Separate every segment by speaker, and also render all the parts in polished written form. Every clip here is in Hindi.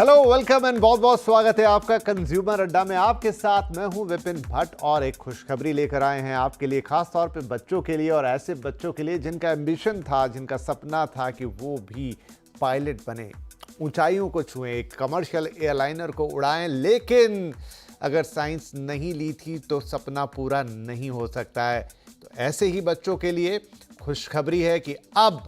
Speaker 1: हेलो, वेलकम एंड बहुत बहुत स्वागत है आपका कंज्यूमर अड्डा में। आपके साथ मैं हूं विपिन भट्ट और एक खुशखबरी लेकर आए हैं आपके लिए, खास तौर पे बच्चों के लिए और ऐसे बच्चों के लिए जिनका एम्बिशन था, जिनका सपना था कि वो भी पायलट बने, ऊंचाइयों को छुएं, एक कमर्शियल एयरलाइनर को उड़ाएं। लेकिन अगर साइंस नहीं ली थी तो सपना पूरा नहीं हो सकता है। तो ऐसे ही बच्चों के लिए खुशखबरी है कि अब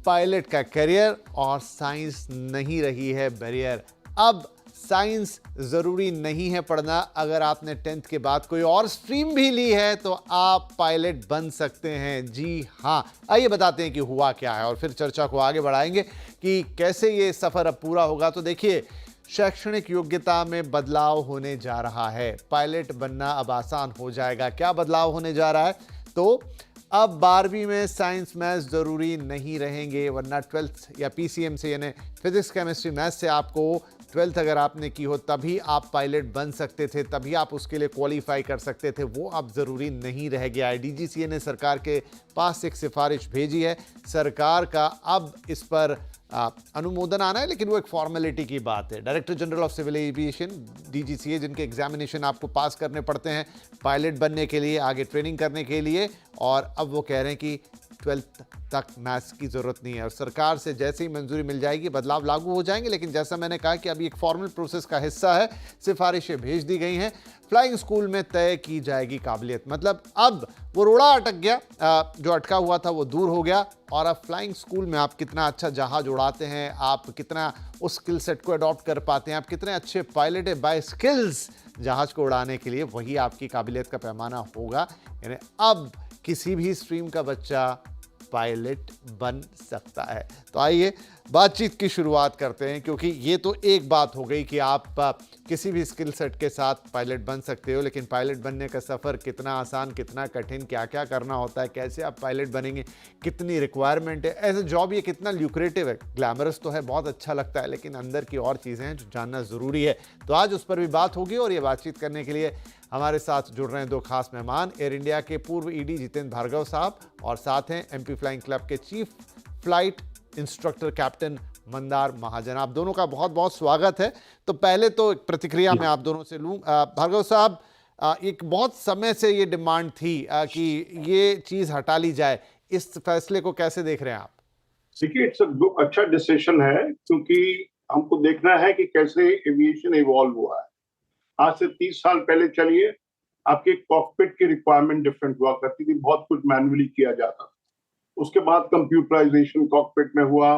Speaker 1: पायलट का करियर और साइंस नहीं रही है बैरियर। अब साइंस ज़रूरी नहीं है पढ़ना। अगर आपने 10th के बाद कोई और स्ट्रीम भी ली है तो आप पायलट बन सकते हैं। जी हाँ, आइए बताते हैं कि हुआ क्या है और फिर चर्चा को आगे बढ़ाएंगे कि कैसे ये सफ़र अब पूरा होगा। तो देखिए, शैक्षणिक योग्यता में बदलाव होने जा रहा है। पायलट बनना अब आसान हो जाएगा। क्या बदलाव होने जा रहा है? तो अब 12वीं में साइंस मैथ्स ज़रूरी नहीं रहेंगे, वरना 12th या पीसीएम से यानी फिजिक्स केमिस्ट्री मैथ्स से आपको 12th अगर आपने की हो तभी आप पायलट बन सकते थे, तभी आप उसके लिए क्वालिफाई कर सकते थे। वो अब ज़रूरी नहीं रह गया है। डीजीसीए ने सरकार के पास एक सिफारिश भेजी है। सरकार का अब इस पर अनुमोदन आना है, लेकिन वो एक फॉर्मेलिटी की बात है। Director general of civil aviation DGCA, जिनके एग्जामिनेशन आपको पास करने पड़ते हैं पायलट बनने के लिए, आगे ट्रेनिंग करने के लिए, और अब वो कह रहे हैं कि 12th तक मैथ्स की ज़रूरत नहीं है और सरकार से जैसे ही मंजूरी मिल जाएगी बदलाव लागू हो जाएंगे। लेकिन जैसा मैंने कहा कि अभी एक फॉर्मल प्रोसेस का हिस्सा है, सिफारिशें भेज दी गई हैं। फ्लाइंग स्कूल में तय की जाएगी काबिलियत, मतलब अब वो रोड़ा अटक गया, जो अटका हुआ था वो दूर हो गया और अब फ्लाइंग स्कूल में आप कितना अच्छा जहाज उड़ाते हैं, आप कितना उस स्किल सेट को अडॉप्ट कर पाते हैं, आप कितने अच्छे पायलट है बाय स्किल्स जहाज को उड़ाने के लिए, वही आपकी काबिलियत का पैमाना होगा। यानी अब किसी भी स्ट्रीम का बच्चा पायलट बन सकता है। तो आइए बातचीत की शुरुआत करते हैं, क्योंकि ये तो एक बात हो गई कि आप किसी भी स्किल सेट के साथ पायलट बन सकते हो, लेकिन पायलट बनने का सफ़र कितना आसान, कितना कठिन, क्या क्या करना होता है, कैसे आप पायलट बनेंगे, कितनी रिक्वायरमेंट है, एज ए जॉब ये कितना ल्यूक्रेटिव है। ग्लैमरस तो है, बहुत अच्छा लगता है, लेकिन अंदर की और चीज़ें हैं जो जानना ज़रूरी है। तो आज उस पर भी बात होगी और ये बातचीत करने के लिए हमारे साथ जुड़ रहे हैं दो खास मेहमान, एयर इंडिया के पूर्व ईडी जितेंद्र भार्गव साहब और साथ हैं एमपी फ्लाइंग क्लब के chief flight instructor captain Mandar Mahajan. आप दोनों का बहुत बहुत स्वागत है। तो पहले तो एक प्रतिक्रिया मैं आप दोनों से लूं। भार्गव साहब, एक बहुत समय से ये डिमांड थी कि ये चीज़ हटा ली जाए, इस फैसले को कैसे देख रहे हैं आप?
Speaker 2: देखिए, इट्स अच्छा डिसीजन है, क्योंकि हमको देखना है कि कैसे एविएशन इवॉल्व हुआ है। आज से 30 साल पहले चलिए, आपके कॉकपिट की रिक्वायरमेंट डिफरेंट हुआ करती थी, बहुत कुछ मैनुअली किया जाता था। उसके बाद कंप्यूटराइजेशन कॉकपिट में हुआ।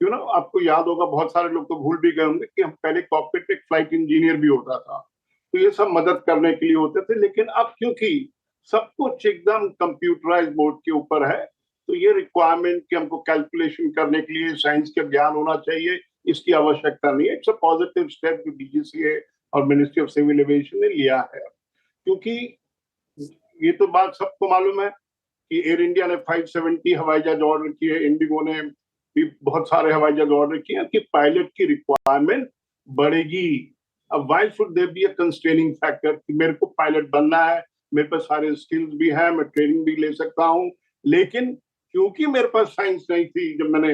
Speaker 2: आपको याद होगा, बहुत सारे लोग तो भूल भी गए होंगे कि हम पहले कॉकपिट में एक फ्लाइट इंजीनियर भी होता था, तो ये सब मदद करने के लिए होते थे। लेकिन अब क्योंकि सब कुछ एकदम कंप्यूटराइज मोड के ऊपर है, तो ये रिक्वायरमेंट कि हमको कैलकुलेशन करने के लिए साइंस का ज्ञान होना चाहिए, इसकी आवश्यकता नहीं है। इट्स अ पॉजिटिव स्टेप जो डीजीसीए और मिनिस्ट्री ऑफ सिविल एविएशन ने लिया है, क्योंकि ये तो बात सबको मालूम है कि एयर इंडिया ने 570 हवाई जहाज ऑर्डर किए, इंडिगो ने भी बहुत सारे हवाई जहाज ऑर्डर किए कि पायलट की रिक्वायरमेंट बढ़ेगी। अब why should there be a constraining factor कि मेरे को पायलट बनना है, मेरे पास सारे स्किल्स भी हैं, मैं ट्रेनिंग भी ले सकता हूं, लेकिन क्योंकि मेरे पास साइंस नहीं थी जब मैंने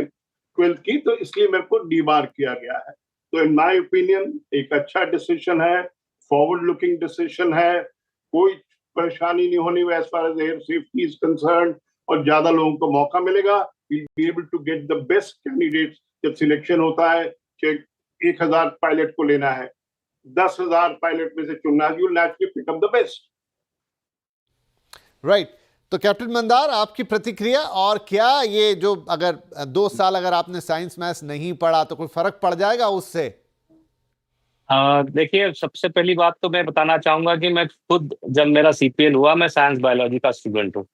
Speaker 2: 12th की, तो इसलिए मेरे को डीबार किया गया है। तो इन माय ओपिनियन एक अच्छा डिसीजन है, फॉरवर्ड लुकिंग डिसीजन है, कोई परेशानी नहीं होनी as far as air safety is concern, और ज्यादा लोगों को मौका मिलेगा। we'll be able to get the best candidates। जब सिलेक्शन होता है कि 1000 पायलट को लेना है, 10,000 पायलट में से चुनना है, you'll naturally pick up the best।
Speaker 1: Right. तो कैप्टन मंदार, आपकी प्रतिक्रिया, और क्या ये जो अगर 2 साल अगर आपने साइंस मैथ्स नहीं पढ़ा तो कोई फर्क पड़ जाएगा उससे?
Speaker 3: देखिए, सबसे पहली बात तो मैं बताना चाहूंगा कि मैं खुद जब मेरा सीपीएल हुआ, मैं साइंस बायोलॉजी का स्टूडेंट हूँ।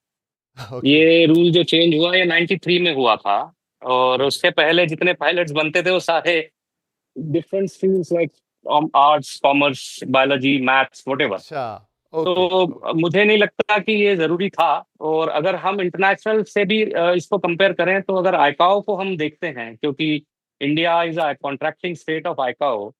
Speaker 1: Okay.
Speaker 3: ये रूल जो चेंज हुआ ये 93 में हुआ था, और उससे पहले जितने पायलट्स बनते थे वो सारे different streams like arts, commerce, biology, maths, whatever.
Speaker 1: अच्छा, ओके।
Speaker 3: तो मुझे नहीं लगता कि ये जरूरी था। और अगर हम इंटरनेशनल से भी इसको कंपेयर करें, तो अगर आईकाओ को हम देखते हैं, क्योंकि India is a contracting state of ICAO,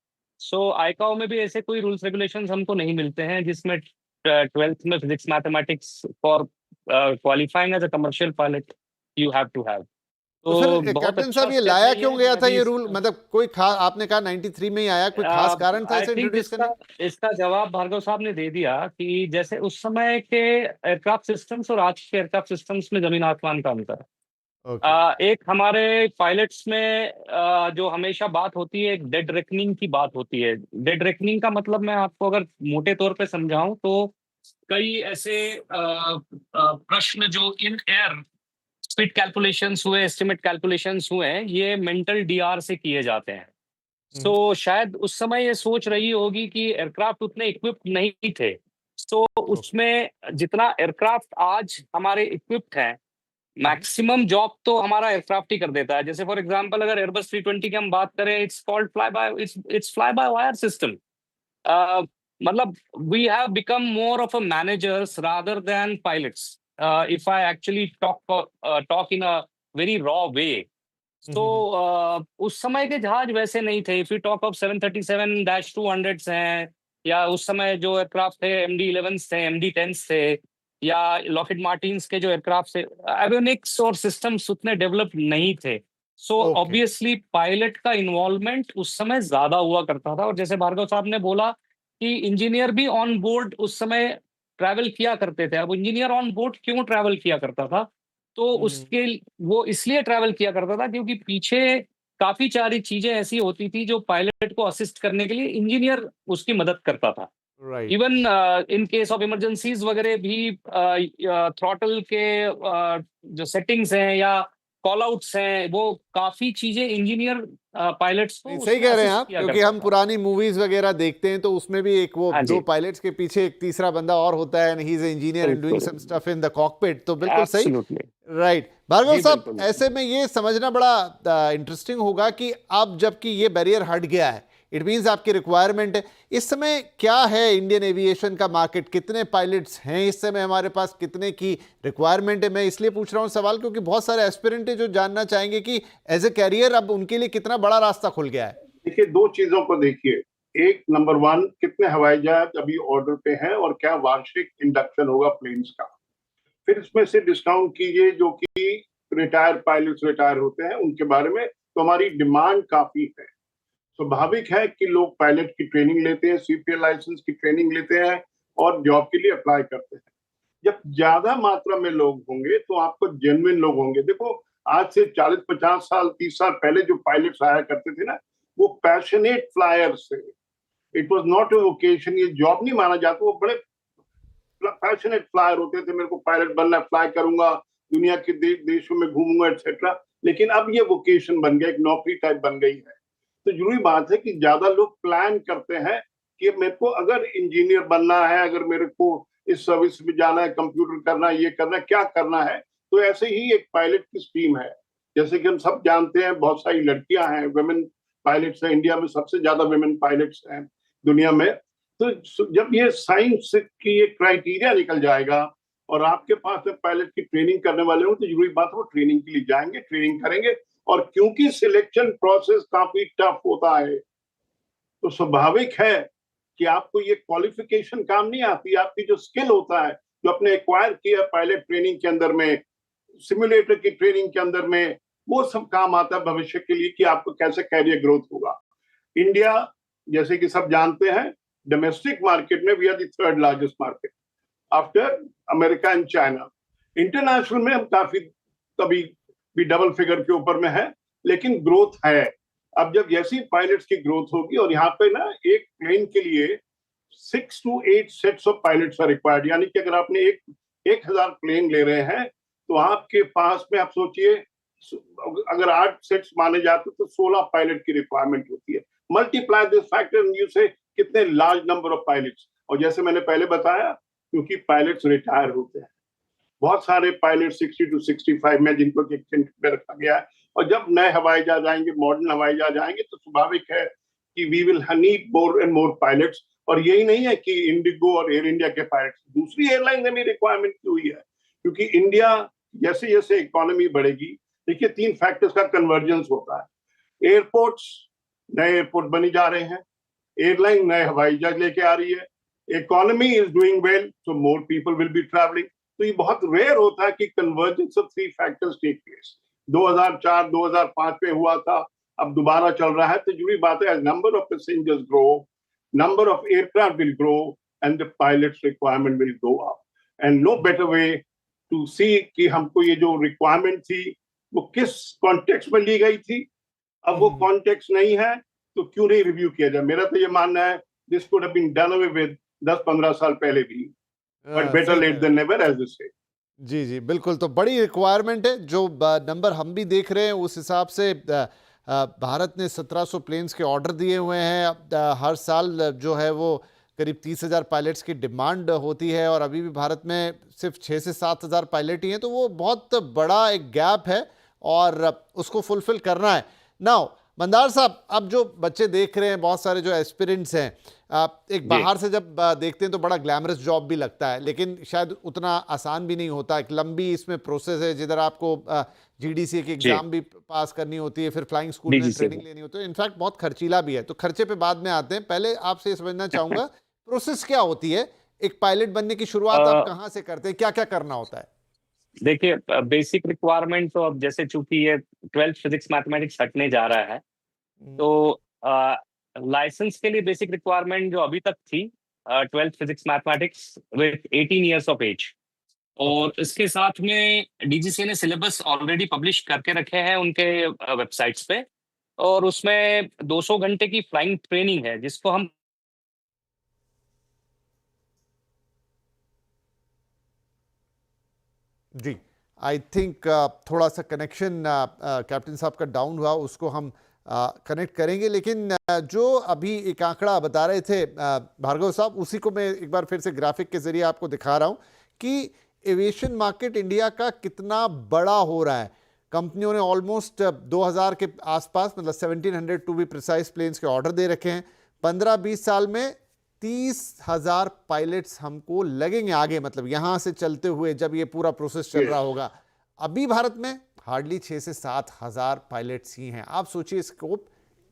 Speaker 3: so ICAO में भी ऐसे कोई रूल्स रेगुलेशंस हमको नहीं मिलते हैं जिसमें 12th में physics mathematics for qualifying as a commercial pilot you have to have.
Speaker 1: तो फिर
Speaker 3: बहुत
Speaker 1: कैप्टन
Speaker 3: अच्छा
Speaker 1: साहब ये
Speaker 3: स्टेप
Speaker 1: लाया
Speaker 3: है
Speaker 1: क्यों
Speaker 3: ये।
Speaker 1: गया था
Speaker 3: अभी
Speaker 1: ये रूल, मतलब कोई खास, आपने कहा 93 में ही आया, कोई खास कारण था
Speaker 3: आई
Speaker 1: इसे
Speaker 3: थिंक
Speaker 1: इंट्रोड्यूस करने
Speaker 3: इसका इसका जवाब भार्गव साहब ने दे दिया कि जैसे उस समय के एयरक्राफ्ट सिस्टम्स और आज के एयरक्राफ्ट सिस्टम्स में जमीन आसमान का अंतर है।
Speaker 1: का? ओके।
Speaker 3: एक हमारे पायलट्स में जो हमेशा बात होती है, एक डेड रेकनिंग की बात होती है। डेड रेकनिंग का मतलब मैं आपको अगर मोटे तौर पे समझाऊं तो कई ऐसे प्रश्न जो इन एयर स्पीड कैलकुलेशंस हुए, एस्टिमेट कैलकुलेशंस हुए हैं, ये मेंटल डीआर से किए जाते हैं।
Speaker 1: हम्म,
Speaker 3: तो शायद उस समय ये सोच रही होगी कि एयरक्राफ्ट उतने इक्विप्ड नहीं थे। तो
Speaker 1: ओके।
Speaker 3: उसमें जितना एयरक्राफ्ट आज हमारे इक्विप्ड है,
Speaker 1: हम्म,
Speaker 3: मैक्सिमम जॉब तो हमारा एयरक्राफ्ट ही कर देता है। जैसे फॉर एग्जांपल अगर एयरबस 320 की हम बात करें, it's called fly by, it's fly by wire system. मतलब we have become more of a managers rather than pilots, if I actually talk in a very raw way. तो
Speaker 1: हम्म,
Speaker 3: उस समय के जहाज वैसे नहीं थे। इफ यू टॉक ऑफ 737-200 हैं, या उस समय जो एयरक्राफ्ट थे MD-11 थे, MD-10 थे, या लॉकहीड मार्टिन्स के जो एयरक्राफ्ट थे, एवियोनिक्स और सिस्टम्स उतने डेवलप नहीं थे। So
Speaker 1: okay.
Speaker 3: ऑब्वियसली पायलट का इन्वॉल्वमेंट उस समय ज्यादा हुआ करता था। और जैसे भार्गव साहब ने बोला कि इंजीनियर भी ऑन बोर्ड उस समय ट्रैवल किया करते थे। अब इंजीनियर ऑन बोर्ड क्यों ट्रैवल किया करता था? तो
Speaker 1: हम्म,
Speaker 3: उसके वो इसलिए ट्रैवल किया करता था क्योंकि पीछे काफी सारी चीजें ऐसी होती थी जो पायलट को असिस्ट करने के लिए इंजीनियर उसकी मदद करता था।
Speaker 1: Right.
Speaker 3: Even in case of emergencies वगैरह भी थ्रॉटल के जो सेटिंग्स हैं या कॉल आउट्स हैं, वो काफी चीजें इंजीनियर पायलट्स को
Speaker 1: नहीं, सही
Speaker 3: उसमें
Speaker 1: कह रहे हैं
Speaker 3: असिस्ट
Speaker 1: आप,
Speaker 3: किया
Speaker 1: क्योंकि
Speaker 3: करता
Speaker 1: हम
Speaker 3: था।
Speaker 1: पुरानी मूवीज वगैरह देखते हैं तो उसमें भी एक वो
Speaker 3: हाँ
Speaker 1: दो
Speaker 3: जी,
Speaker 1: पायलट्स के पीछे एक तीसरा बंदा और होता है, and he is engineer and doing
Speaker 3: बिल्कुल,
Speaker 1: some stuff in the cockpit, तो बिल्कुल सही।
Speaker 3: Absolutely,
Speaker 1: right. भार्गव
Speaker 3: जी
Speaker 1: साहब,
Speaker 3: बिल्कुल।
Speaker 1: ऐसे में ये समझना बड़ा इंटरेस्टिंग होगा कि अब जबकि ये बैरियर हट गया है, इट मींस आपकी रिक्वायरमेंट है इस समय क्या है, इंडियन एविएशन का मार्केट, कितने पायलट्स हैं इस समय हमारे पास, कितने की रिक्वायरमेंट है? मैं इसलिए पूछ रहा हूं सवाल क्योंकि बहुत सारे एस्पिरेंट हैं जो जानना चाहेंगे कि एज ए कैरियर अब उनके लिए कितना बड़ा रास्ता खुल गया है।
Speaker 2: देखिए, दो चीजों को देखिए। एक, नंबर वन, कितने हवाई जहाज अभी ऑर्डर पे हैं और क्या वार्षिक इंडक्शन होगा प्लेन्स का। फिर इसमें से डिस्काउंट कीजिए जो कि रिटायर पायलट्स रिटायर होते हैं उनके बारे में, तो हमारी डिमांड काफी है। स्वाभाविक है कि लोग पायलट की ट्रेनिंग लेते हैं, CPL लाइसेंस की ट्रेनिंग लेते हैं और जॉब के लिए अप्लाई करते हैं। जब ज्यादा मात्रा में लोग होंगे तो आपको जेन्युइन लोग होंगे। देखो, आज से 40-50 साल 30 साल पहले जो पायलट्स आया करते थे ना, वो पैशनेट फ्लायर्स थे। It was not a vocation, ये जॉब नहीं माना जाता। वो बड़े पैशनेट फ्लायर होते थे, मेरे को पायलट बनना, फ्लाई करूंगा, दुनिया के देशों में घूमूंगा, एक्सेट्रा। लेकिन अब ये वोकेशन बन गया, एक नौकरी टाइप बन गई है। तो जरूरी बात है कि ज्यादा लोग प्लान करते हैं कि मेरे को अगर इंजीनियर बनना है, अगर मेरे को इस सर्विस में जाना है, कंप्यूटर करना है, ये करना है, क्या करना है, तो ऐसे ही एक पायलट की स्ट्रीम है। जैसे कि हम सब जानते हैं, बहुत सारी लड़कियां हैं, वुमेन पायलट्स हैं। इंडिया में सबसे ज्यादा वुमेन पायलट्स हैं दुनिया में। तो जब ये साइंस की एक क्राइटेरिया निकल जाएगा और आपके पास में पायलट की ट्रेनिंग करने वाले हों, तो जरूरी बात है वो ट्रेनिंग के लिए जाएंगे, ट्रेनिंग करेंगे। और क्योंकि सिलेक्शन प्रोसेस काफी टफ होता है, तो स्वाभाविक है कि आपको ये क्वालिफिकेशन काम नहीं आती। आपकी जो स्किल होता है, जो आपने एक्वायर किया पायलट ट्रेनिंग के अंदर में, सिमुलेटर की ट्रेनिंग के अंदर में, वो सब काम आता है भविष्य के लिए कि आपको कैसे कैरियर ग्रोथ होगा। इंडिया, जैसे कि सब जानते हैं, डोमेस्टिक मार्केट में we are the third largest market after America and China. International में हम काफी कभी भी डबल फिगर के ऊपर में है, लेकिन ग्रोथ है। अब जब जैसी पायलट्स की ग्रोथ होगी, और यहाँ पे ना एक प्लेन के लिए 6 to 8 sets of pilots are required. यानी कि अगर आपने 1000 प्लेन ले रहे हैं, तो आपके पास में, आप सोचिए, अगर 8 सेट्स माने जाते तो 16 पायलट की रिक्वायरमेंट होती है। Multiply this factor and you से कितने लार्ज नंबर ऑफ पायलट्स। और जैसे मैंने पहले बताया, क्योंकि पायलट्स रिटायर होते हैं, बहुत सारे पायलट 60 to 65 में जिनको एक्सटेंट पे रखा गया है। और जब नए हवाई जहाज आएंगे, मॉडर्न हवाई जहाज आएंगे, तो स्वाभाविक है कि we will need more and more pilots. और यही नहीं है कि इंडिगो और एयर इंडिया के पायलट्स, दूसरी एयरलाइन में भी रिक्वायरमेंट की हुई है। क्योंकि इंडिया जैसे जैसे इकोनॉमी बढ़ेगी, देखिए 3 फैक्टर्स का कन्वर्जेंस होता है। एयरपोर्ट्स, नए एयरपोर्ट बनी जा रहे हैं, एयरलाइन नए हवाई जहाज लेके आ रही है, economy is doing well, so more people will be travelling. तो ये बहुत रेयर होता है कि convergence of 3 factors take place. 2004 2005 में हुआ था, अब दोबारा चल रहा है। तो जो भी बात है, number of passengers grow, number of aircraft will grow and the pilots requirement will go up, and no better way to see कि हमको ये जो रिक्वायरमेंट थी वो किस कॉन्टेक्स्ट में ली गई थी। अब वो कॉन्टेक्स्ट नहीं है तो क्यों नहीं रिव्यू किया जाए। मेरा तो ये मानना है this could have been done away with 10-15 साल पहले भी, but better late than never, as they say.
Speaker 1: जी जी बिल्कुल। तो बड़ी रिक्वायरमेंट है, जो नंबर हम भी देख रहे हैं उस हिसाब से भारत ने 1700 प्लेन्स के ऑर्डर दिए हुए हैं। हर साल जो है वो करीब 30,000 पायलट्स की डिमांड होती है, और अभी भी भारत में सिर्फ 6 से 7,000 पायलट ही हैं। तो वो बहुत बड़ा एक गैप है और उसको फुलफिल करना है। नाउ मंदार साहब, अब जो बच्चे देख रहे हैं, बहुत सारे जो एस्पिरेंट्स हैं, एक बाहर से जब देखते हैं तो बड़ा ग्लैमरस जॉब भी लगता है, लेकिन शायद उतना आसान भी नहीं होता। एक लंबी इसमें प्रोसेस है, जिधर आपको जीडीसी की एग्जाम भी पास करनी होती है, फिर फ्लाइंग स्कूल में ट्रेनिंग लेनी होती है। इनफैक्ट बहुत खर्चीला भी है। तो खर्चे पे बाद में आते हैं, पहले आपसे ये समझना चाहूंगा प्रोसेस क्या होती है, एक पायलट बनने की शुरुआत आप कहाँ से करते हैं, क्या क्या करना होता है?
Speaker 3: देखिए, बेसिक रिक्वायरमेंट तो अब जैसे चूंकि ये 12th फिजिक्स मैथमेटिक्स हटने जा रहा है, तो लाइसेंस के लिए बेसिक रिक्वायरमेंट जो अभी तक थी 12th physics mathematics with 18 years of age, और इसके साथ में डीजीसीए ने सिलेबस ऑलरेडी पब्लिश करके रखे हैं उनके वेबसाइट्स पे, और उसमें 200 घंटे की फ्लाइंग ट्रेनिंग है, जिसको हम
Speaker 1: जी आई थिंक थोड़ा सा कनेक्शन कैप्टन साहब का डाउन हुआ, उसको हम कनेक्ट करेंगे। लेकिन जो अभी एक आंकड़ा बता रहे थे भार्गव साहब, उसी को मैं एक बार फिर से ग्राफिक के जरिए आपको दिखा रहा हूं कि एविएशन मार्केट इंडिया का कितना बड़ा हो रहा है। कंपनियों ने ऑलमोस्ट 2000 के आसपास, मतलब 1700 टू बी प्रिसाइज प्लेन्स के ऑर्डर दे रखे हैं। 15-20 साल में 30,000 पायलट्स हमको लगेंगे आगे, मतलब यहां से चलते हुए जब ये पूरा प्रोसेस चल रहा होगा। अभी भारत में हार्डली 6 से 7,000 पायलट्स ही हैं। आप सोचिए स्कोप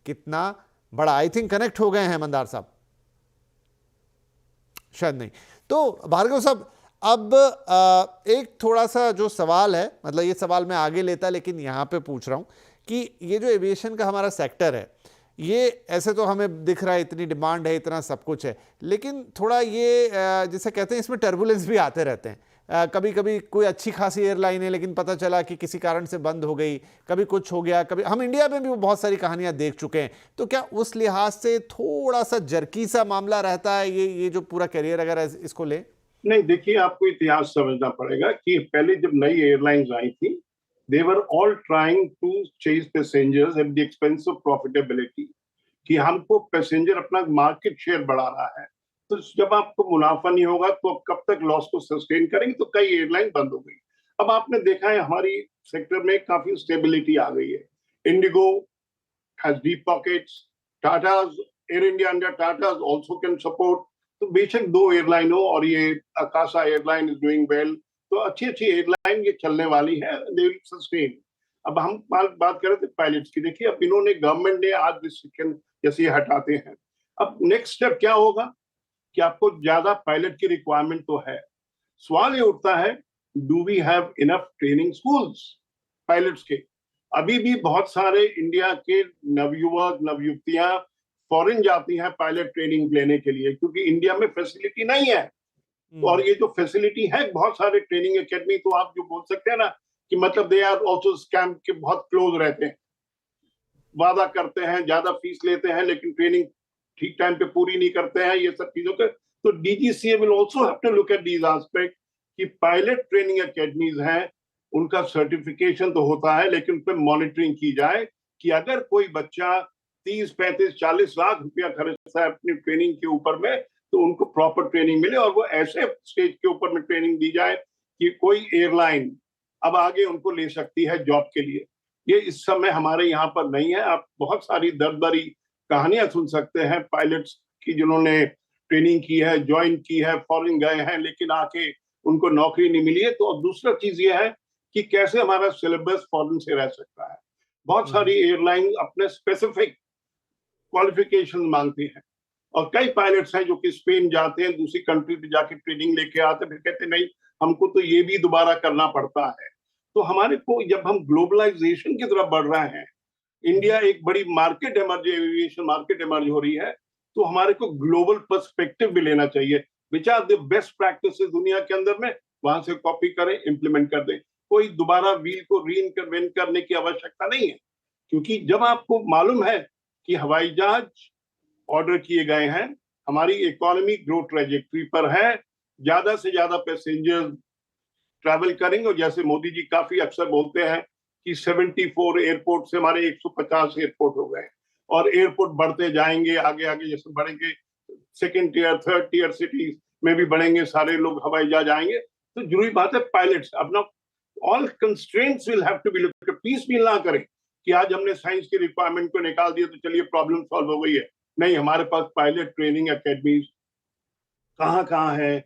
Speaker 1: कितना बड़ा। आई थिंक कनेक्ट हो गए हैं मंदार साहब, शायद नहीं। तो भार्गव साहब, अब एक थोड़ा सा जो सवाल है, मतलब ये सवाल मैं आगे लेता, लेकिन यहां पे पूछ रहा हूं कि ये जो एविएशन का हमारा सेक्टर है, ये ऐसे तो हमें दिख रहा है इतनी डिमांड है, इतना सब कुछ है, लेकिन थोड़ा ये जैसे कहते हैं इसमें टर्बुलेंस भी आते रहते हैं। कभी कभी कोई अच्छी खासी एयरलाइन है, लेकिन पता चला कि किसी कारण से बंद हो गई, कभी कुछ हो गया, कभी हम इंडिया में भी बहुत सारी कहानियां देख चुके हैं। तो क्या उस लिहाज से थोड़ा सा जर्की सा मामला रहता है ये जो पूरा करियर अगर इसको ले?
Speaker 2: नहीं, देखिए, आपको इतिहास समझना पड़ेगा कि पहले जब नई एयरलाइंस आई थी, they were all trying to chase passengers at the expense of profitability, कि हमको पैसेंजर अपना मार्केट शेयर बढ़ाना है। तो जब आपको मुनाफा नहीं होगा तो अब कब तक लॉस को सस्टेन करेंगे? तो कई एयरलाइन बंद हो गई। अब आपने देखा है हमारी सेक्टर में काफी स्टेबिलिटी आ गई है। Indigo has deep pockets, Tatas, air India under Tatas also can support. तो बेशक दो एयरलाइन हो, और ये आकाशा एयरलाइन इज डूइंग वेल, तो अच्छी अच्छी एयरलाइन ये चलने वाली है, दे विल सस्टेन। अब हम बात कर रहे थे पायलट्स की। देखिए, अब इन्होंने, गवर्नमेंट ने आज रिस्ट्रिक्शन जैसे ये हटाते हैं, अब नेक्स्ट स्टेप क्या होगा कि आपको ज्यादा पायलट की रिक्वायरमेंट तो है। सवाल ये उठता है, do we have enough training schools pilots के? अभी भी बहुत सारे इंडिया के नवयुवक नवयुवतियां फॉरेन जाती हैं पायलट ट्रेनिंग लेने के लिए, क्योंकि इंडिया में फैसिलिटी नहीं है। और ये जो फैसिलिटी है, बहुत सारे ट्रेनिंग एकेडमी, तो आप जो बोल सकते हैं ना कि मतलब दे आर आल्सो स्कैम के बहुत क्लोज रहते हैं, वादा करते हैं, ज्यादा फीस लेते हैं, लेकिन ट्रेनिंग ठीक टाइम पे पूरी नहीं करते हैं, ये सब चीजों के। तो DGCA will also have to look at these aspect कि पायलट ट्रेनिंग एकेडमीज हैं, उनका सर्टिफिकेशन तो होता है, लेकिन उन पर मॉनिटरिंग की जाए कि अगर कोई बच्चा 30-35-40 लाख रुपया खर्चता है अपनी ट्रेनिंग के ऊपर में, तो उनको प्रॉपर ट्रेनिंग मिले, और वो ऐसे स्टेज के ऊपर में ट्रेनिंग दी जाए कि कोई एयरलाइन अब आगे उनको ले सकती है जॉब के लिए। ये इस समय हमारे यहाँ पर नहीं है। आप बहुत सारी दर्द भरी कहानियां सुन सकते हैं पायलट्स की, जिन्होंने ट्रेनिंग की है, ज्वाइन की है, फॉरेन गए हैं, लेकिन आके उनको नौकरी नहीं मिली है। तो दूसरा चीज ये है कि कैसे हमारा सिलेबस फॉरेन से रह सकता है। बहुत सारी एयरलाइन अपने स्पेसिफिक क्वालिफिकेशन मांगती हैं, और कई पायलट्स हैं जो कि स्पेन जाते हैं, दूसरी कंट्री पे जाके ट्रेनिंग लेके आते हैं, फिर कहते नहीं, हमको तो ये भी दोबारा करना पड़ता है। तो हमारे को जब हम ग्लोबलाइजेशन की तरफ बढ़ रहे हैं, इंडिया एक बड़ी market emerge aviation market emerge हो रही है, तो हमारे को ग्लोबल पर्सपेक्टिव भी लेना चाहिए। Which are the best practices दुनिया के अंदर में, वहां से कॉपी करें, इंप्लीमेंट कर दें। कोई दोबारा व्हील को रीइन्वेंट करने की आवश्यकता नहीं है, क्योंकि जब आपको मालूम है कि हवाई जहाज ऑर्डर किए गए हैं, हमारी इकोनॉमी ग्रोथ ट्रेजेक्टरी पर है, ज्यादा से ज्यादा पैसेंजर ट्रैवल करेंगे, और जैसे मोदी जी काफी अक्सर बोलते हैं कि 74 एयरपोर्ट से हमारे 150 एयरपोर्ट हो गए, और एयरपोर्ट बढ़ते जाएंगे, आगे आगे जैसे बढ़ेंगे, second tier third tier cities में भी बढ़ेंगे, सारे लोग हवाई जहाज आएंगे। तो जरूरी बात है पायलट्स अपना all constraints will have to be looked at. पीस भी ना करें कि आज हमने साइंस की रिक्वायरमेंट को निकाल दिया तो चलिए प्रॉब्लम सॉल्व हो गई है। नहीं, हमारे पास पायलट ट्रेनिंग अकेडमीज कहाँ कहाँ है,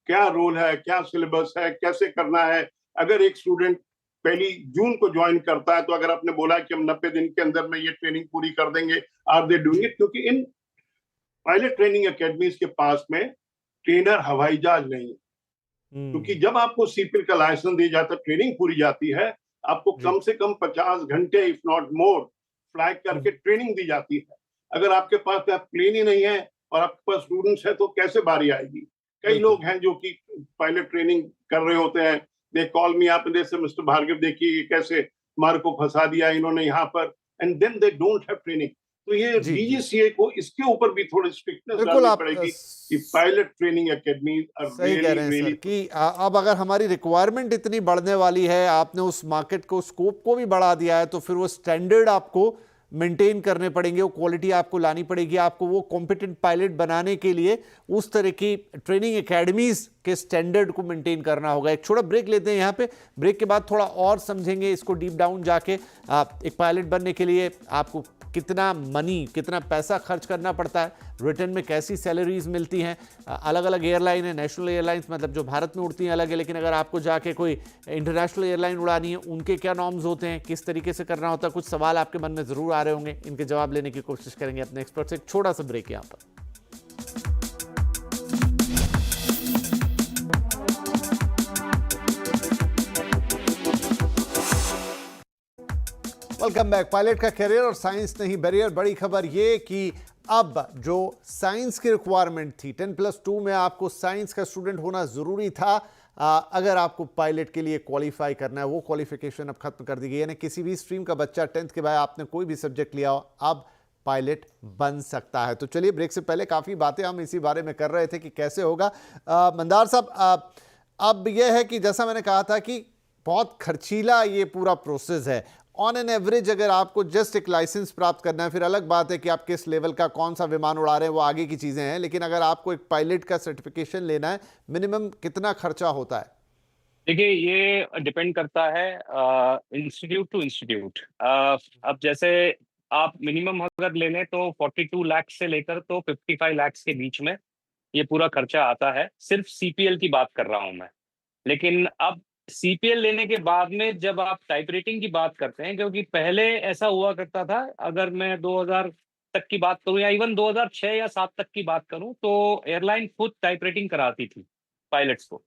Speaker 2: क्या रोल है, क्या सिलेबस है, कैसे करना है। अगर एक स्टूडेंट 1 जून को ज्वाइन करता है, तो अगर आपने बोला कि हम 90 दिन के अंदर में ये ट्रेनिंग पूरी कर देंगे, आर दे डूइंग इट? क्योंकि इन पायलट ट्रेनिंग अकेडमीज के पास में ट्रेनर हवाई जहाज नहीं है, क्योंकि जब आपको सीपीएल का लाइसेंस दिया जाता है, ट्रेनिंग पूरी जाती है, आपको कम से कम 50 घंटे इफ नॉट मोर फ्लाई करके ट्रेनिंग दी जाती है। अगर आपके पास प्लेन ही नहीं है और आपके पास स्टूडेंट्स है, तो कैसे बारी आएगी? कई लोग हैं जो कि पायलट ट्रेनिंग कर रहे होते हैं, दे कॉल मी आप से, मिस्टर भार्गव देखिए कैसे हमारे को फंसा दिया इन्होंने यहाँ पर, and then they don't have training. तो ये डीजीसीए को इसके ऊपर भी थोड़ी स्ट्रिक्टनेस डालनी पड़ेगी कि पायलट ट्रेनिंग अकेडमी
Speaker 1: सही कह रहे हैं सर कि अब अगर हमारी रिक्वायरमेंट इतनी बढ़ने वाली है, आपने उस मार्केट को स्कोप को भी बढ़ा दिया है, तो फिर वो स्टैंडर्ड आपको मेंटेन करने पड़ेंगे, वो क्वालिटी आपको लानी पड़ेगी। आपको वो कॉम्पिटेंट पायलट बनाने के लिए उस तरह की ट्रेनिंग एकेडमीज के स्टैंडर्ड को मेंटेन करना होगा। एक छोटा ब्रेक लेते हैं यहाँ पे, ब्रेक के बाद थोड़ा और समझेंगे इसको डीप डाउन जाके। एक पायलट बनने के लिए आपको कितना मनी, कितना पैसा खर्च करना पड़ता है, रिटर्न में कैसी सैलरीज मिलती हैं। अलग अलग एयरलाइन है, नेशनल एयरलाइंस मतलब जो भारत में उड़ती हैं अलग है, लेकिन अगर आपको जाके कोई इंटरनेशनल एयरलाइन उड़ानी है, उनके क्या नॉर्म्स होते हैं, किस तरीके से करना होता है। कुछ सवाल आपके मन में ज़रूर आ रहे होंगे, इनके जवाब लेने की कोशिश करेंगे अपने एक्सपर्ट से। एक छोटा सा ब्रेक यहाँ पर। Welcome back. पायलट का करियर और साइंस नहीं बैरियर। बड़ी खबर ये कि अब जो साइंस की रिक्वायरमेंट थी, 10+2 में आपको साइंस का स्टूडेंट होना ज़रूरी था अगर आपको पायलट के लिए क्वालिफाई करना है, वो क्वालिफिकेशन अब खत्म कर दी गई है। यानी किसी भी स्ट्रीम का बच्चा 10th के बाद आपने कोई भी सब्जेक्ट लिया हो, अब पायलट बन सकता है। तो चलिए, ब्रेक से पहले काफ़ी बातें हम इसी बारे में कर रहे थे कि कैसे होगा। मंदार साहब, अब यह है कि जैसा मैंने कहा था कि बहुत खर्चीला ये पूरा प्रोसेस है। ऑन एन एवरेज अगर आपको जस्ट एक लाइसेंस प्राप्त करना है, फिर अलग बात है कि आप किस लेवल का कौन सा विमान उड़ा रहे हैं, वो आगे की चीज़ें हैं, लेकिन अगर आपको एक पायलट का सर्टिफिकेशन लेना है, मिनिमम कितना खर्चा होता है?
Speaker 3: देखिए, ये डिपेंड करता है इंस्टीट्यूट टू इंस्टीट्यूट। अब जैसे आप मिनिमम अगर ले लें तो 42 लाख से लेकर तो 55 लाख के बीच में ये पूरा खर्चा आता है। सिर्फ सीपीएल की बात कर रहा हूं मैं। लेकिन अब सीपीएल लेने के बाद में जब आप टाइप रेटिंग की बात करते हैं, क्योंकि पहले ऐसा हुआ करता था, अगर मैं 2000 तक की बात करूं या इवन 2006 या 7 तक की बात करूं, तो एयरलाइन खुद टाइप रेटिंग कराती थी पायलट्स को।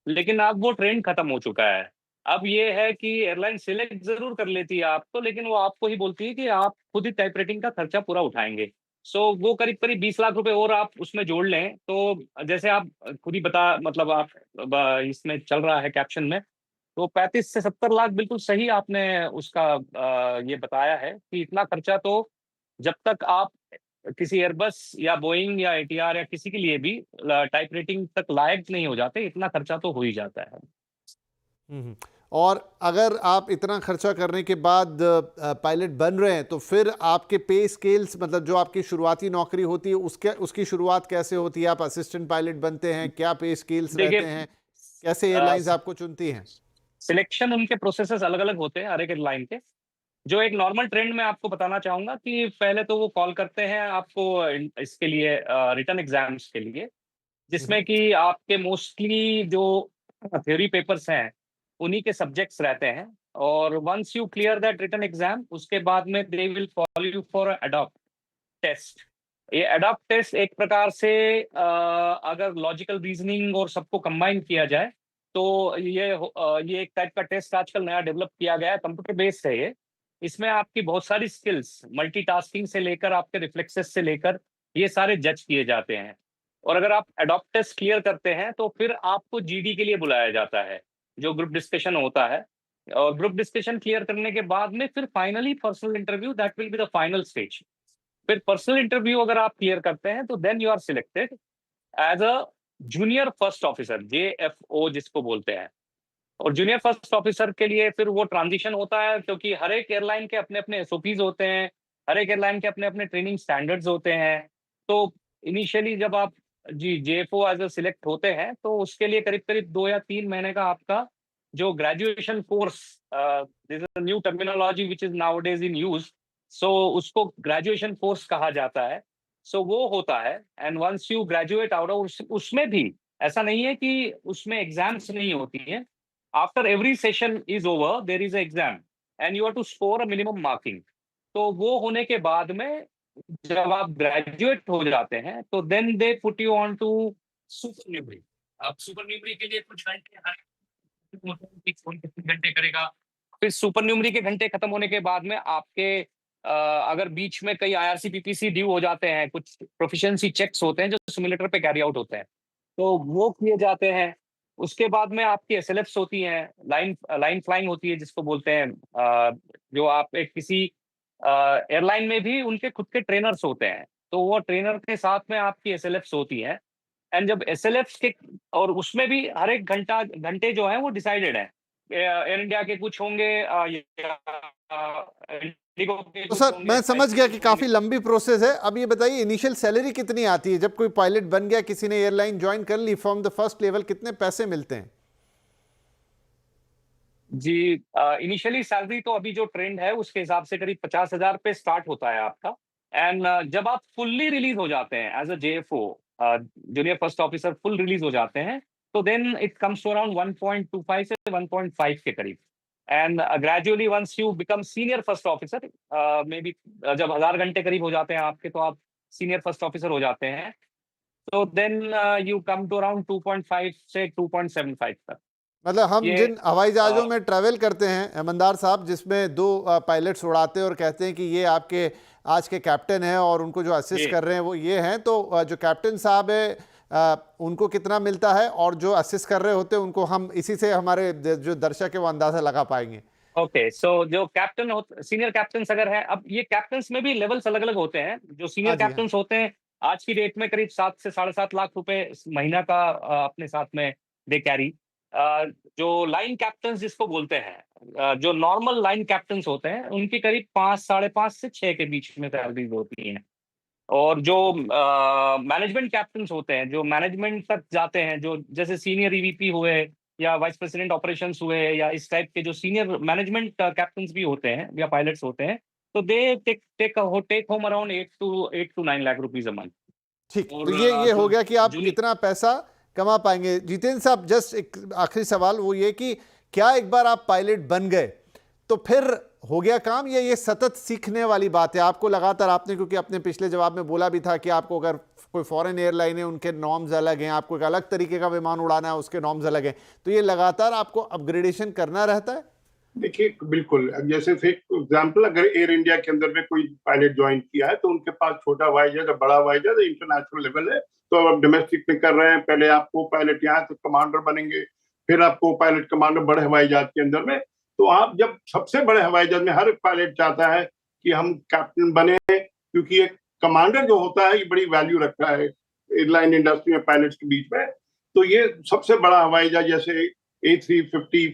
Speaker 3: लेकिन अब वो ट्रेंड खत्म हो चुका है। अब ये है कि एयरलाइन सिलेक्ट जरूर कर लेती है आपको, लेकिन वो आपको ही बोलती है कि आप खुद ही टाइप रेटिंग का खर्चा पूरा उठाएंगे। वो करीब करीब 20 लाख रुपए और आप उसमें जोड़ लें, तो जैसे आप खुद ही मतलब आप इसमें चल रहा है कैप्शन में, तो 35 से 70 लाख बिल्कुल सही आपने उसका ये बताया है कि इतना खर्चा तो जब तक आप किसी एयरबस या बोइंग या एटीआर या किसी के लिए भी टाइप रेटिंग तक लायक नहीं हो जाते, इतना खर्चा तो हो ही जाता है।
Speaker 1: और अगर आप इतना खर्चा करने के बाद पायलट बन रहे हैं, तो फिर आपके पे स्केल्स, मतलब जो आपकी शुरुआती नौकरी होती है उसकी शुरुआत कैसे होती है? आप असिस्टेंट पायलट बनते हैं, क्या पे स्केल्स रहते हैं, कैसे एयरलाइंस आपको चुनती हैं?
Speaker 3: सिलेक्शन उनके प्रोसेसेस अलग अलग होते हैं हर एक एयरलाइन के। जो एक नॉर्मल ट्रेंड में आपको बताना चाहूंगा कि पहले तो वो कॉल करते हैं आपको इसके लिए रिटन एग्जाम्स के लिए, जिसमें कि आपके मोस्टली जो थ्योरी पेपर्स हैं उन्हीं के सब्जेक्ट्स रहते हैं। और once you clear that written exam, उसके बाद में they will call you for adapt test. ये अडॉप्ट टेस्ट एक प्रकार से अगर लॉजिकल रीजनिंग और सबको कंबाइन किया जाए तो ये एक टाइप का टेस्ट आजकल नया डेवलप किया गया है, कंप्यूटर बेस्ड है ये। इसमें आपकी बहुत सारी स्किल्स, मल्टीटास्किंग से लेकर आपके रिफ्लेक्सेस से लेकर ये सारे जज किए जाते हैं। और अगर आप एडॉप्ट टेस्ट क्लियर करते हैं तो फिर आपको जीडी के लिए बुलाया जाता है, जो ग्रुप डिस्कशन होता है। और ग्रुप डिस्कशन क्लियर करने के बाद में फिर finally personal interview, that will be the final stage. फिर पर्सनल इंटरव्यू अगर आप क्लियर करते हैं तो then you are selected as a junior first officer, JFO जिसको बोलते हैं। और जूनियर फर्स्ट ऑफिसर के लिए फिर वो ट्रांजिशन होता है, क्योंकि हर एक एयरलाइन के अपने अपने SOPs होते हैं, हर एक एयरलाइन के अपने अपने ट्रेनिंग स्टैंडर्ड्स होते हैं। तो इनिशियली जब आप JFO एज अ सिलेक्ट होते हैं तो उसके लिए करीब करीब 2 या 3 महीने का आपका जो graduation course, this is a new terminology which is nowadays in use, so उसको ग्रेजुएशन कोर्स कहा जाता है। सो वो होता है, and once you graduate out of, उसमें भी ऐसा नहीं है कि उसमें एग्जाम्स नहीं होती हैं। After every session is over there is a exam and you have to score a minimum marking. तो वो होने के बाद में जब आप ग्रेजुएट हो जाते हैं तो then they put you on to supernumerary. अब सुपर न्यूमरी के लिए कुछ घंटे, कितने घंटे करेगा। फिर सुपर न्यूमरी के घंटे खत्म होने के बाद में आपके अगर बीच में कई IRCPPC ड्यू हो जाते हैं, कुछ प्रोफिशिएंसी चेक्स होते हैं जो सिमुलेटर पे कैरी आउट होते हैं, तो वो किए जाते हैं। उसके बाद में आपकी SLFs होती हैं, लाइन फ्लाइंग होती है जिसको बोलते हैं, जो आप एक किसी एयरलाइन में भी उनके खुद के ट्रेनर्स होते हैं, तो वो ट्रेनर के साथ में आपकी SLFs होती हैं। एंड जब SLFs के, और उसमें भी हर एक घंटे जो है वो डिसाइडेड है। एयर इंडिया के कुछ होंगे, इंडिगो के
Speaker 1: तो
Speaker 3: कुछ
Speaker 1: सर
Speaker 3: होंगे,
Speaker 1: मैं समझ
Speaker 3: स्पाइस
Speaker 1: गया
Speaker 3: के
Speaker 1: कि
Speaker 3: कुछ
Speaker 1: काफी
Speaker 3: होंगे।
Speaker 1: लंबी प्रोसेस है। अब ये बताइए इनिशियल सैलरी कितनी आती है जब कोई पायलट बन गया, किसी ने एयरलाइन ज्वाइन कर ली फ्रॉम द फर्स्ट लेवल, कितने पैसे मिलते हैं?
Speaker 3: जी, इनिशियली सैलरी तो अभी जो ट्रेंड है उसके हिसाब से करीब 50,000 पे स्टार्ट होता है आपका। एंड जब आप फुल्ली रिलीज हो जाते हैं as a JFO, junior first officer, full release हो जाते हैं, तो then it comes to around 1.25 से 1.5 के करीब। And gradually once you become senior first officer, maybe जब 1000 घंटे करीब हो जाते हैं आपके, तो आप सीनियर फर्स्ट ऑफिसर हो जाते हैं। तो then you come to around 2.5 से 2.75 तक।
Speaker 1: मतलब हम
Speaker 3: ये
Speaker 1: जिन हवाई जहाज़ों में ट्रैवल करते हैं ईमानदार साहब, जिसमें 2 पायलट्स उड़ाते हैं और कहते हैं कि ये आपके आज के कैप्टन हैं और उनको जो असिस्ट
Speaker 3: जी
Speaker 1: कर रहे हैं वो ये हैं, तो जो कैप्टन साहब है उनको कितना मिलता है और जो असिस्ट कर रहे होते हैं उनको, हम इसी से हमारे जो दर्शक है वो अंदाजा लगा पाएंगे।
Speaker 3: ओके, सो जो कैप्टन सीनियर कैप्टन अगर है, अब ये कैप्टन्स में भी लेवल्स अलग अलग होते हैं। जो
Speaker 1: हाँ
Speaker 3: सीनियर
Speaker 1: जी, हाँ।
Speaker 3: कैप्टन्स होते हैं आज की डेट में करीब 7 से 7.5 लाख रुपए महीना का अपने साथ में दे कैरी। जो लाइन कैप्टन्स जिसको बोलते हैं, जो नॉर्मल लाइन कैप्टन्स होते हैं, उनकी करीब 5, 5.5 से 6 के बीच में सैलरीज होती हैं। और जो मैनेजमेंट कैप्टन्स होते हैं, जो मैनेजमेंट तक जाते हैं, जो जैसे सीनियर EVP हुए या वाइस प्रेसिडेंट ऑपरेशंस हुए, या इस टाइप के जो सीनियर मैनेजमेंट कैप्टन्स भी होते हैं या पायलट्स होते हैं, तो they take home around 8 to 9 lakh rupees a month.
Speaker 1: ठीक, तो
Speaker 3: और
Speaker 1: ये हो
Speaker 3: जो
Speaker 1: गया कि आप
Speaker 3: जूनियर,
Speaker 1: इतना पैसा कमा पाएंगे। जितेंद्र साहब, जस्ट एक आखिरी सवाल वो ये कि क्या एक बार आप पायलट बन गए तो फिर हो गया काम, या ये सतत सीखने वाली बात है? आपको लगातार, आपने क्योंकि अपने पिछले जवाब में बोला भी था कि आपको अगर कोई फॉरेन एयरलाइन है उनके नॉर्म्स अलग हैं, आपको एक अलग तरीके का विमान उड़ाना है उसके नॉर्म्स अलग हैं, तो ये लगातार आपको अपग्रेडेशन करना रहता है?
Speaker 2: देखिए बिल्कुल, जैसे फॉर एग्जाम्पल अगर एयर इंडिया के अंदर में कोई पायलट ज्वाइन किया है तो उनके पास छोटा हवाई जहाज, बड़ा हवाई जहाज, इंटरनेशनल लेवल है, तो अब आप डोमेस्टिक में कर रहे हैं, पहले आपको पायलट यहाँ से कमांडर बनेंगे, फिर आपको पायलट कमांडर बड़े हवाई जहाज के अंदर में। तो आप जब सबसे बड़े हवाई जहाज में, हर पायलट चाहता है कि हम कैप्टन बने, क्योंकि एक कमांडर जो होता है ये बड़ी वैल्यू रखता है एयरलाइन इंडस्ट्री में पायलट्स के बीच में। तो ये सबसे बड़ा हवाई जहाज जैसे A350,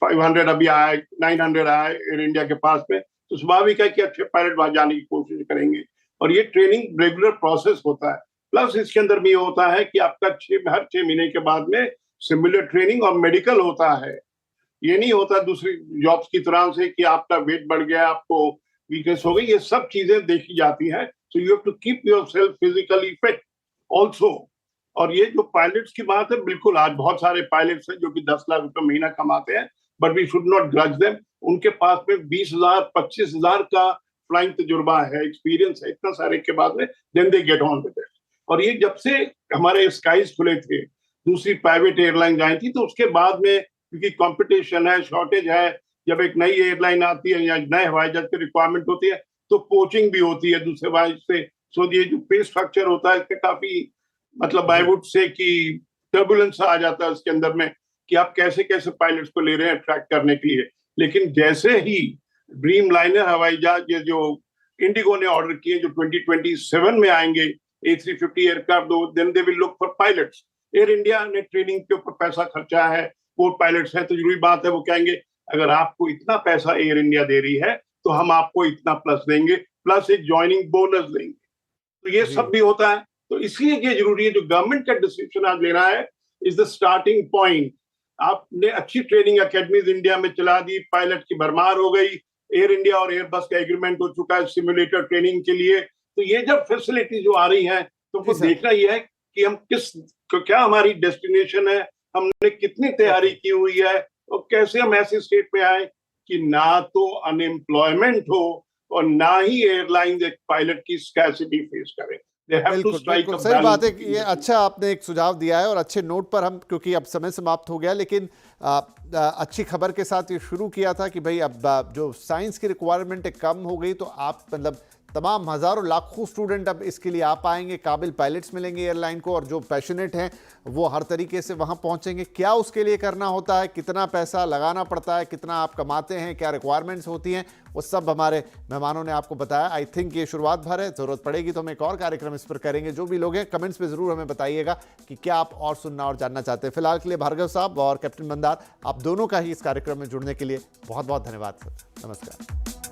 Speaker 2: 500 अभी आया, 900 आया एयर इंडिया के पास में, तो स्वाभाविक है कि अच्छे पायलट वहां जाने की कोशिश करेंगे। और ये ट्रेनिंग रेगुलर प्रोसेस होता है। प्लस इसके अंदर भी होता है कि आपका हर 6 महीने के बाद में सिमुलर ट्रेनिंग और मेडिकल होता है। ये नहीं होता दूसरी जॉब्स की तरह से कि आपका वेट बढ़ गया, आपको वीकनेस हो गई, ये सब चीजें देखी जाती हैं। So you have to keep yourself physically fit also. और ये जो पायलट्स की बात है, बिल्कुल आज बहुत सारे पायलट्स हैं जो कि 10 लाख रुपए महीना कमाते हैं, but we should not grudge them. उनके पास में 20,000 25,000 का फ्लाइंग तजुर्बा है, एक्सपीरियंस है, इतना सारे के बाद में then they get on with it. और ये जब से हमारे स्काईज खुले थे, दूसरी प्राइवेट एयरलाइन आई थी, तो उसके बाद में क्योंकि कंपटीशन है, शॉर्टेज है, जब एक नई एयरलाइन आती है या नए हवाई जहाज की रिक्वायरमेंट होती है तो पोचिंग भी होती है दूसरे हवाई से। सो ये जो पे स्ट्रक्चर होता है इसका काफी मतलब आई वुड से कि टर्बुलेंस आ जाता है उसके अंदर में कि आप कैसे कैसे पायलट्स को ले रहे हैं अट्रैक्ट करने के लिए। लेकिन जैसे ही ड्रीम लाइनर हवाई जहाज ये जो इंडिगो ने ऑर्डर किए जो 2027 में आएंगे A350 aircraft, then they will look for pilots. Air India ने ट्रेनिंग के ऊपर पैसा खर्चा है, वो पायलट्स हैं, तो जरूरी बात है वो कहेंगे अगर आपको इतना पैसा एयर इंडिया दे रही है तो हम आपको इतना प्लस देंगे, प्लस एक ज्वाइनिंग बोनस देंगे। तो ये सब भी होता है। तो इसलिए ये जरूरी है जो गवर्नमेंट का डिसीजन आज लेना है इज द स्टार्टिंग पॉइंट। आपने अच्छी ट्रेनिंग एकेडमीज इंडिया में चला दी, पायलट की भरमार हो गई, एयर इंडिया और एयरबस का एग्रीमेंट हो चुका है सिमुलेटर ट्रेनिंग के लिए। तो ये जब फैसिलिटी जो आ रही है तो वो देखना ये है कि हम क्या हमारी डेस्टिनेशन है, हमने कितनी तैयारी की हुई है और कैसे हम ऐसे स्टेट में आए कि ना तो अनएम्प्लॉयमेंट हो और ना ही एयरलाइन एक पायलट की स्कैर्सिटी फेस करे।
Speaker 1: बिल्कुल बिल्कुल सही बात है। ये अच्छा आपने एक सुझाव दिया है और अच्छे नोट पर हम, क्योंकि अब समय समाप्त हो गया, लेकिन अच्छी खबर के साथ ये शुरू किया था कि भाई अब जो साइंस की रिक्वायरमेंट कम हो गई तो आप मतलब तमाम हज़ारों लाखों स्टूडेंट अब इसके लिए आ पाएंगे, काबिल पायलट्स मिलेंगे एयरलाइन को, और जो पैशनेट हैं वो हर तरीके से वहाँ पहुँचेंगे। क्या उसके लिए करना होता है, कितना पैसा लगाना पड़ता है, कितना आप कमाते हैं, क्या रिक्वायरमेंट्स होती हैं, वो सब हमारे मेहमानों ने आपको बताया। आई थिंक ये शुरुआत भर है, ज़रूरत पड़ेगी तो हम एक और कार्यक्रम इस पर करेंगे। जो भी लोग हैं कमेंट्स में ज़रूर हमें बताइएगा कि क्या आप और सुनना और जानना चाहते हैं। फिलहाल के लिए भार्गव साहब और कैप्टन मंदार, आप दोनों का ही इस कार्यक्रम में जुड़ने के लिए बहुत बहुत धन्यवाद सर। नमस्कार।